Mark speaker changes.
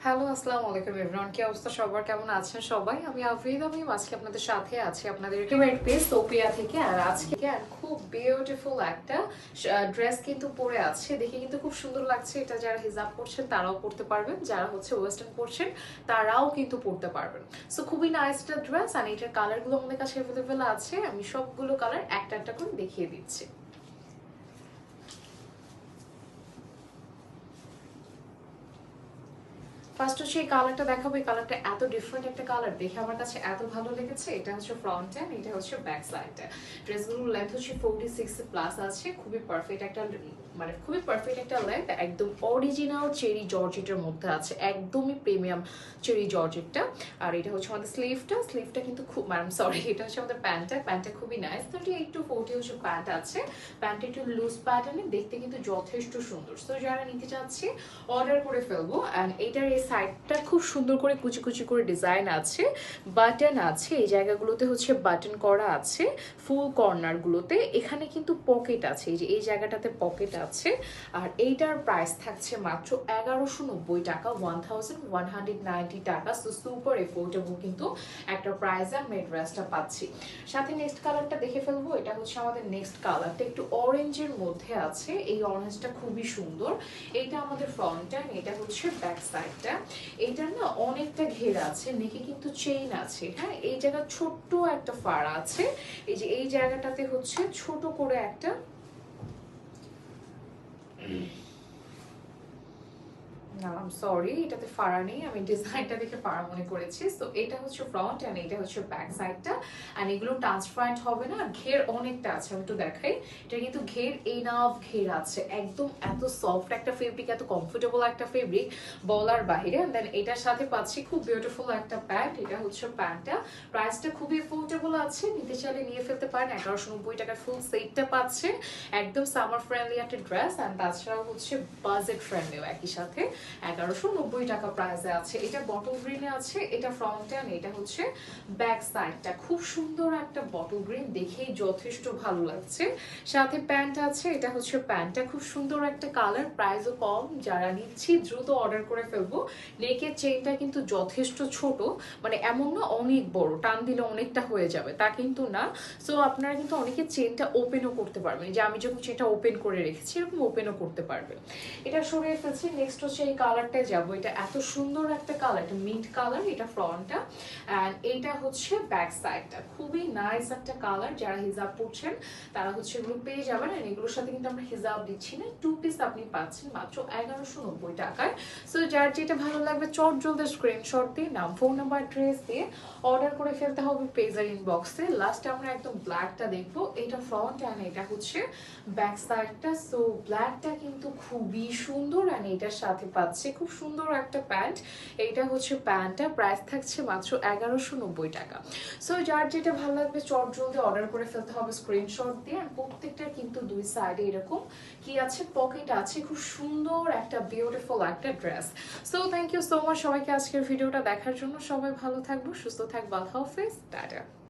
Speaker 1: Hello, আসসালামু আলাইকুম everyone. কি অবস্থা সবার, কেমন আছেন সবাই? আমি আফরিদ, আমি আজকে আপনাদের সাথে আছি আপনাদের ফেভারিট পেজ সোপিয়া থেকে। আর আজকে খুব বিউটিফুল একটা ড্রেস কিন্তু পরে আছে, দেখে কিন্তু খুব সুন্দর লাগছে। এটা যারা হিজাব পরছেন তারাও পরতে পারবেন, যারা হচ্ছে ওয়েস্টার্ন পরছেন তারাও কিন্তু পরতে পারবেন। সো খুবই নাইস একটা ড্রেস, আর এটার কালারগুলো আমাদের কাছে অ্যাভেলেবেল আছে। আমি সবগুলো কালার একটা একটা করে দেখিয়ে দিচ্ছি। ফার্স্ট হচ্ছে এই কালারটা দেখাবো। এই কালারটা এত ডিফারেন্ট একটা কালার, দেখে আমার কাছে এত ভালো লেগেছে। এটা হচ্ছে ফ্রন্ট এন্ড, এটা হচ্ছে ব্যাক সাইড। ড্রেসগুলোর লেন্থ হচ্ছে 46 প্লাস আছে। খুবই পারফেক্ট একটা, মানে খুবই পারফেক্ট একটা লেন্থ। একদম অরিজিনাল চেরি জর্জেটের মধ্যে আছে, একদমই প্রিমিয়াম চেরি জর্জেটটা। আর এটা হচ্ছে আমাদের স্লিভটা কিন্তু খুব, ম্যাম সরি, এটা হচ্ছে আমাদের প্যান্টটা খুবই নাইস। 38 to 40 হচ্ছে প্যান্ট আছে। প্যান্টটা একটু লুজ প্যাটার্নে, দেখতে কিন্তু যথেষ্ট সুন্দর। সো যারা নিতে চাচ্ছি অর্ডার করে ফেলবো। অ্যান্ড এটার এই সাইডটা খুব সুন্দর করে কুচি কুচি করে ডিজাইন আছে, বাটন আছে, এই জায়গাগুলোতে হচ্ছে বাটন করা আছে। ফুল কর্নারগুলোতে এখানে কিন্তু পকেট আছে, এই যে এই জায়গাটাতে পকেট আছে। আর এইটার প্রাইস থাকছে মাত্র 1190 টাকা, 1190 টাকা। সো সুপার এফোর্ডেবল কিন্তু একটা প্রাইসে আমরা এই ড্রেসটা পাচ্ছি। সাথে নেক্সট কালারটা দেখে ফেলবো। এটা হচ্ছে আমাদের নেক্সট কালারটা, একটু অরেঞ্জের মধ্যে আছে। এই অরেঞ্জটা খুবই সুন্দর। এইটা আমাদের ফ্রন্টটা, এটা হচ্ছে ব্যাক সাইডটা। এইটার না অনেকটা ঘের আছে, নেকে কিন্তু চেইন আছে। হ্যাঁ, এই জায়গা ছোট্ট একটা ফাড়া আছে। এই যে এই জায়গাটাতে হচ্ছে ছোট করে একটা, না সরি, এটাতে ফাড়া নেই, আমি ডিজাইনটা দেখে ফাড়া মনে করেছি। তো এটা হচ্ছে ফ্রন্ট এন্ড এটা হচ্ছে ব্যাক সাইডটা। এন্ড এগুলো ট্রান্সপারেন্ট হবে না, ঘের অনেকটা আছে। আমি একটু দেখাই, এটা কিন্তু ঘের এনাফ ঘের আছে। একদম এত সফট একটা ফেব্রিক, এত কমফোর্টেবল একটা ফেব্রিক বলার বাইরে। দেন এটার সাথে পাচ্ছি খুব বিউটিফুল একটা প্যান্ট। এটা হচ্ছে প্যান্টটা, প্রাইসটা খুবই এফোর্ডেবল আছে। নিতে চাইলে নিয়ে ফেলতে পারেন। 1190 টাকার ফুল সেটটা পাচ্ছে। একদম সামার ফ্রেন্ডলি একটা ড্রেস। অ্যান্ড তাছাড়াও হচ্ছে বাজেট ফ্রেন্ডলিও একই সাথে। 1190 টাকা প্রাইসে আছে। এটা বটল গ্রিনে আছে, এটা ফ্রন্টে। আর এটা হচ্ছে ব্যাক সাইডটা। খুব সুন্দর একটা বটল গ্রিন, দেখেই যথেষ্ট ভালো লাগছে। সাথে প্যান্ট আছে, এটা হচ্ছে প্যান্টটা, খুব সুন্দর একটা কালার, প্রাইসও কম। যারা নিচ্ছি দ্রুত অর্ডার করে ফেলবো। নেকের চেইনটা কিন্তু যথেষ্ট ছোট, মানে এমন না অনেক বড়, টান দিলে অনেকটা হয়ে যাবে তা কিন্তু না। সো আপনারা কিন্তু অনেকে চেইনটা ওপেনও করতে পারবেন, যে আমি যখন চেইনটা ওপেন করে রেখেছি এরকম ওপেনও করতে পারবেন। এটা সরিয়ে ফেলছি। নেক্সট হচ্ছে এই কালারটায় যাবো। এটা এত সুন্দর একটা কালার, এটা মিড কালার, এটা ফ্রন্টটা। অ্যান্ড এইটা হচ্ছে ব্যাক সাইডটা। খুবই নাইস একটা কালার, যারা হিজাব পরছেন তারা হচ্ছে এগুলো পেয়ে যাবেন। আর এগুলোর সাথে কিন্তু আমরা হিজাব দিচ্ছি না, 2 পিস আপনি পাচ্ছেন মাত্র 1190 টাকায়। সো যার যেটা ভালো লাগবে চট জলদি স্ক্রিনশট দিয়ে নাম, ফোন নাম্বার, অ্যাড্রেস দিয়ে অর্ডার করে ফেলতে হবে পেজের ইনবক্সে। লাস্টে আমরা একদম ব্ল্যাকটা দেখবো। এটা ফ্রন্ট অ্যান্ড এটা হচ্ছে ব্যাক সাইডটা। সো ব্ল্যাকটা কিন্তু খুবই সুন্দর। অ্যান্ড এটার সাথে পাচ্ছে খুব সুন্দর একটা প্যান্ট। এইটা হচ্ছে প্যান্টটা, প্রাইস থাকছে মাত্র 1190 টাকা। সো যার যেটা ভালো লাগবে চট জলদি অর্ডার করে ফেলতে হবে স্ক্রিনশট দিয়ে। আর প্রত্যেকটার কিন্তু দুই সাইডে এরকম কি আছে, পকেট আছে। খুব সুন্দর একটা বিউটিফুল একটা dress. So thank you so much সবাইকে আজকের ভিডিওটা দেখার জন্য। সবাই ভালো থাকবো, সুস্থ থাকবো। আল্লাহ হাফেজ, টাটা।